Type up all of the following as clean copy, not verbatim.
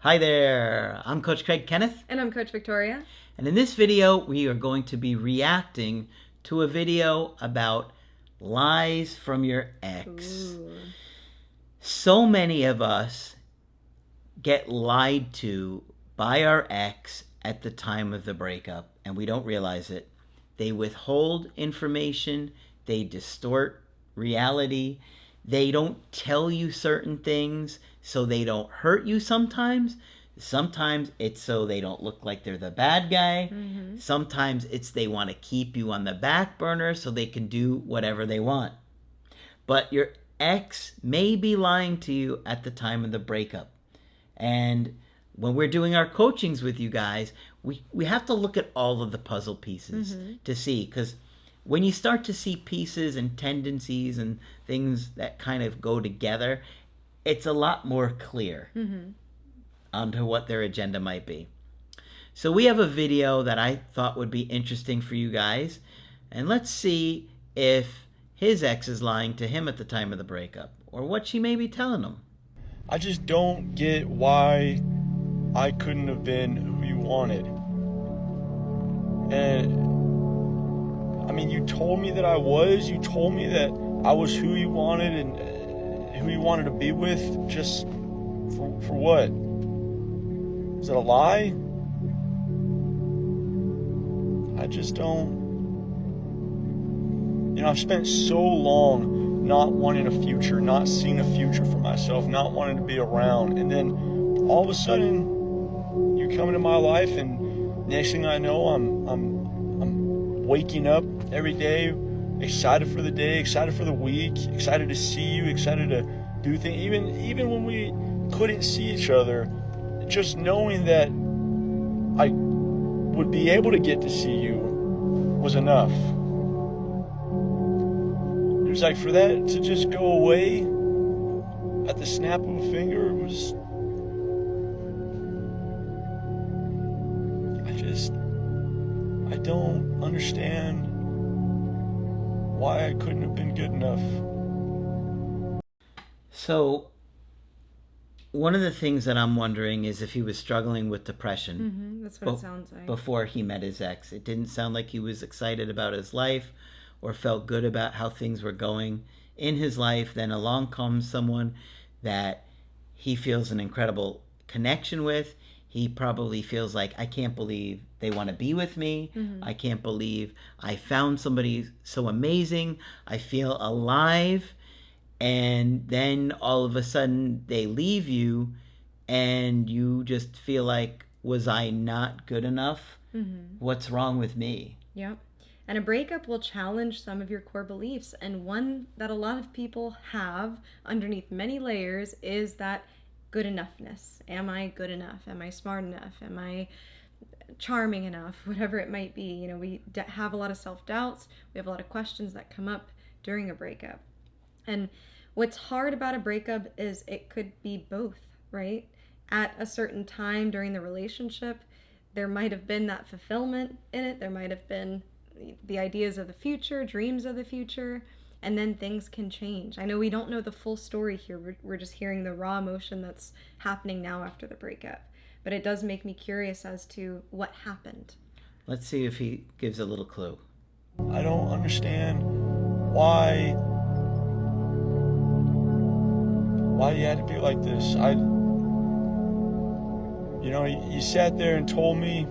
Hi there, I'm Coach Kenneth, And I'm Coach Victoria. and in this video we are going to be reacting to a video about lies from your ex. Ooh. So many of us get lied to by our ex at the time of the breakup, and we don't realize it. They withhold information, they distort reality, they don't tell you certain things so they don't hurt you sometimes. Sometimes it's so they don't look like they're the bad guy. Mm-hmm. Sometimes it's they want to keep you on the back burner so they can do whatever they want. But your ex may be lying to you at the time of the breakup. And when we're doing our coachings with you guys, we have to look at all of the puzzle pieces to see, because when you start to see pieces and tendencies and things that kind of go together, it's a lot more clear onto what their agenda might be. So we have a video that I thought would be interesting for you guys, and let's see if his ex is lying to him at the time of the breakup, or what she may be telling him. I just don't get why I couldn't have been who you wanted. And I mean, you told me that I was. You told me that I was who you wanted and who you wanted to be with. Just for what? Is it a lie? I just don't. You know, I've spent so long not wanting a future, not seeing a future for myself, not wanting to be around, and then all of a sudden you come into my life, and next thing I know, I'm waking up every day excited for the day, excited for the week, excited to see you, excited to do things, even when we couldn't see each other. Just knowing that I would be able to get to see you was enough. It was like, for that to just go away at the snap of a finger, I don't understand why I couldn't have been good enough. So one of the things that I'm wondering is if he was struggling with depression. That's what it sounds like. Before he met his ex. It didn't sound like he was excited about his life or felt good about how things were going in his life. Then along comes someone that he feels an incredible connection with. He probably feels like, I can't believe they want to be with me. I can't believe I found somebody so amazing. I feel alive. And then all of a sudden they leave you and you just feel like, was I not good enough? What's wrong with me? Yep. And a breakup will challenge some of your core beliefs. And one that a lot of people have underneath many layers is that good enoughness. Am I good enough? Am I smart enough? Am I charming enough? Whatever it might be. You know, we have a lot of self-doubts. We have a lot of questions that come up during a breakup. And what's hard about a breakup is it could be both, right? At a certain time during the relationship, there might have been that fulfillment in it. There might have been the ideas of the future, dreams of the future, and then things can change. I know we don't know the full story here. We're just hearing the raw emotion that's happening now after the breakup. But it does make me curious as to what happened. Let's see if he gives a little clue. I don't understand why you had to be like this. You sat there and told me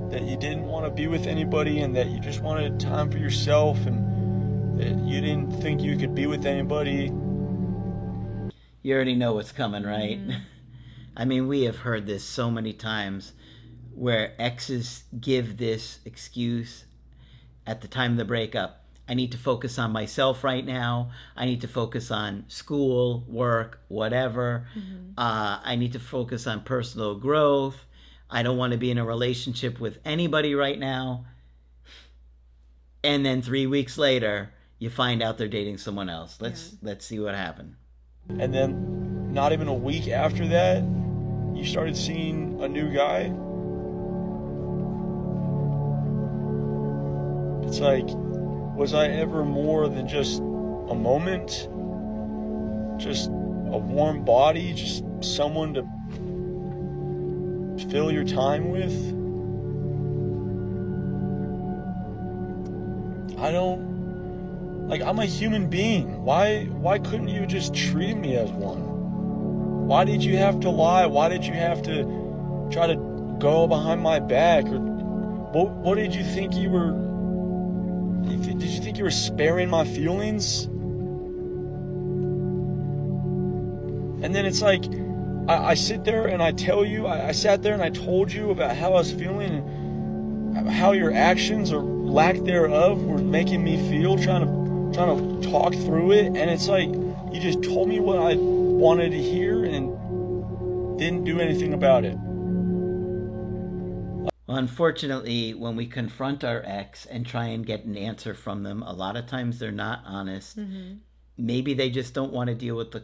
that you didn't want to be with anybody and that you just wanted time for yourself and that you didn't think you could be with anybody. You already know what's coming, right? I mean, we have heard this so many times where exes give this excuse at the time of the breakup. I need to focus on myself right now. I need to focus on school, work, whatever. I need to focus on personal growth. I don't want to be in a relationship with anybody right now. And then 3 weeks later, you find out they're dating someone else. Let's see what happened. And then not even a week after that, you started seeing a new guy. It's like, was I ever more than just a moment? Just a warm body? Just someone to fill your time with? I don't, like, I'm a human being. Why couldn't you just treat me as one? Why did you have to lie? Why did you have to try to go behind my back? Or what did you think you were, did you think you were sparing my feelings? And then it's like, I sit there and I tell you, I sat there and I told you about how I was feeling and how your actions or lack thereof were making me feel, trying to talk through it. And it's like, you just told me what I wanted to hear and didn't do anything about it. Well, unfortunately, when we confront our ex and try and get an answer from them, a lot of times they're not honest. Maybe they just don't want to deal with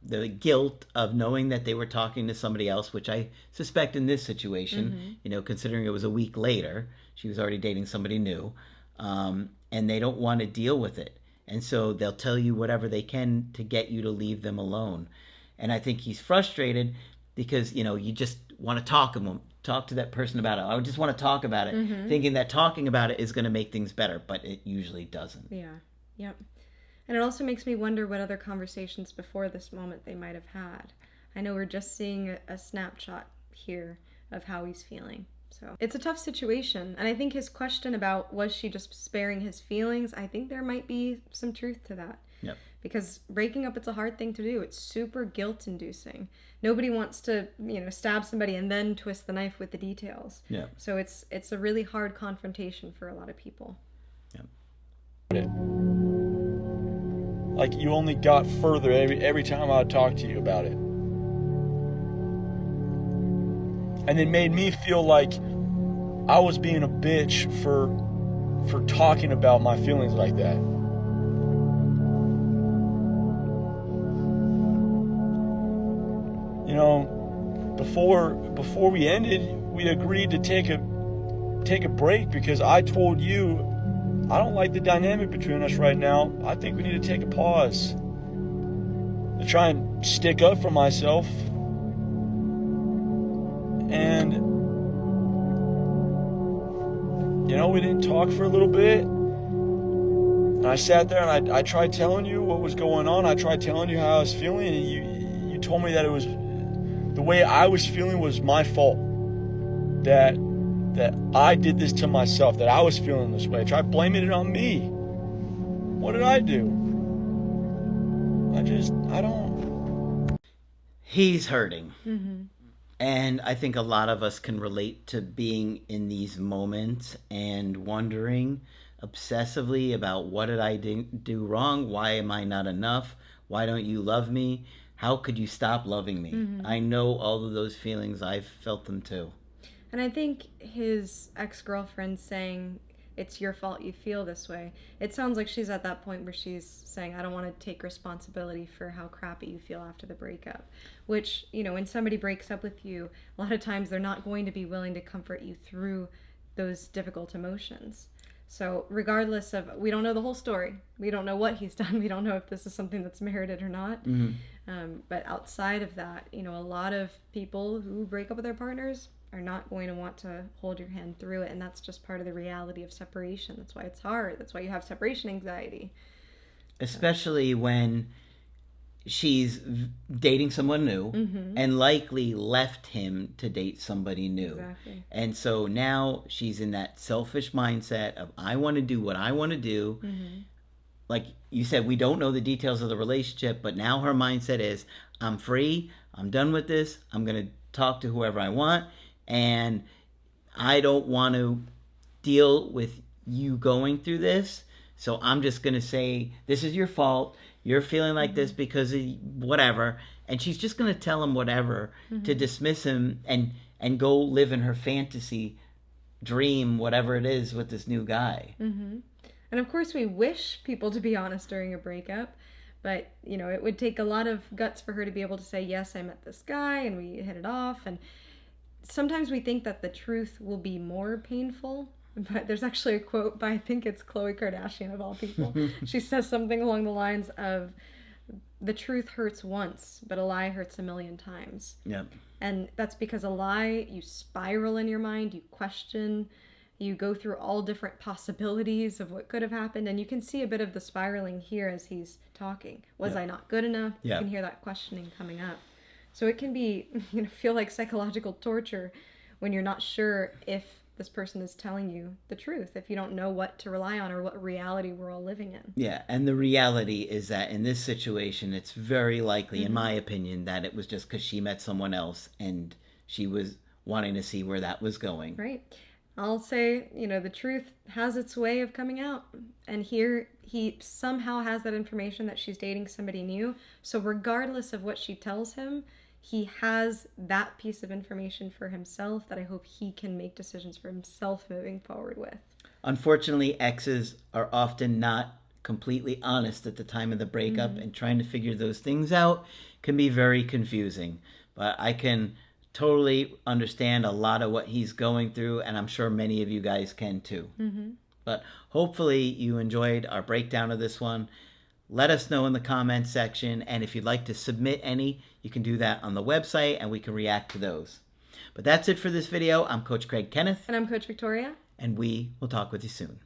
the guilt of knowing that they were talking to somebody else, which I suspect in this situation, considering it was a week later, she was already dating somebody new, and they don't want to deal with it. And so they'll tell you whatever they can to get you to leave them alone. And I think he's frustrated because, you just want to talk to that person about it. I just want to talk about it, thinking that talking about it is going to make things better, but it usually doesn't. Yeah. Yep. And it also makes me wonder what other conversations before this moment they might have had. I know we're just seeing a snapshot here of how he's feeling. So it's a tough situation. And I think his question about was she just sparing his feelings, I think there might be some truth to that. Yep. Because breaking up, it's a hard thing to do. It's super guilt-inducing. Nobody wants to, stab somebody and then twist the knife with the details. Yeah. So it's a really hard confrontation for a lot of people. Yeah. Like, you only got further every time I would talk to you about it. And it made me feel like I was being a bitch for talking about my feelings like that. Before we ended, we agreed to take a break because I told you I don't like the dynamic between us right now. I think we need to take a pause to try and stick up for myself. And, we didn't talk for a little bit. And I sat there and I tried telling you what was going on. I tried telling you how I was feeling. And you told me that it was, the way I was feeling was my fault. That I did this to myself, that I was feeling this way. Try blaming it on me. What did I do? I don't. He's hurting. And I think a lot of us can relate to being in these moments and wondering obsessively about what did I do wrong? Why am I not enough? Why don't you love me? How could you stop loving me? I know all of those feelings. I've felt them too. And I think his ex-girlfriend saying, it's your fault you feel this way, it sounds like she's at that point where she's saying, I don't want to take responsibility for how crappy you feel after the breakup. Which, when somebody breaks up with you, a lot of times they're not going to be willing to comfort you through those difficult emotions. So regardless of, we don't know the whole story. We don't know what he's done. We don't know if this is something that's merited or not. But outside of that, a lot of people who break up with their partners are not going to want to hold your hand through it. And that's just part of the reality of separation. That's why it's hard. That's why you have separation anxiety. Especially when she's dating someone new and likely left him to date somebody new. Exactly. And so now she's in that selfish mindset of, I want to do what I want to do. Like you said, we don't know the details of the relationship, but now her mindset is, I'm free. I'm done with this. I'm going to talk to whoever I want. And I don't want to deal with you going through this. So I'm just going to say, this is your fault. You're feeling like this because of whatever. And she's just going to tell him whatever to dismiss him and go live in her fantasy dream, whatever it is, with this new guy. And of course, we wish people to be honest during a breakup. But, it would take a lot of guts for her to be able to say, yes, I met this guy and we hit it off. And sometimes we think that the truth will be more painful. But there's actually a quote by, I think it's Khloe Kardashian of all people. She says something along the lines of, the truth hurts once, but a lie hurts a million times. Yep. And that's because a lie, you spiral in your mind, you question, you go through all different possibilities of what could have happened. And you can see a bit of the spiraling here as he's talking. Was I not good enough? Yeah. You can hear that questioning coming up. So it can be, feel like psychological torture when you're not sure if this person is telling you the truth, if you don't know what to rely on or what reality we're all living in. Yeah, and the reality is that in this situation, it's very likely, in my opinion, that it was just because she met someone else and she was wanting to see where that was going. Right. I'll say, the truth has its way of coming out. And here he somehow has that information that she's dating somebody new. So regardless of what she tells him, he has that piece of information for himself that I hope he can make decisions for himself moving forward with. Unfortunately, exes are often not completely honest at the time of the breakup, and trying to figure those things out can be very confusing. But I can totally understand a lot of what he's going through, and I'm sure many of you guys can too. But hopefully you enjoyed our breakdown of this one. Let us know in the comments section, and if you'd like to submit any, you can do that on the website and we can react to those. But that's it for this video. I'm Coach Craig Kenneth. And I'm Coach Victoria. And we will talk with you soon.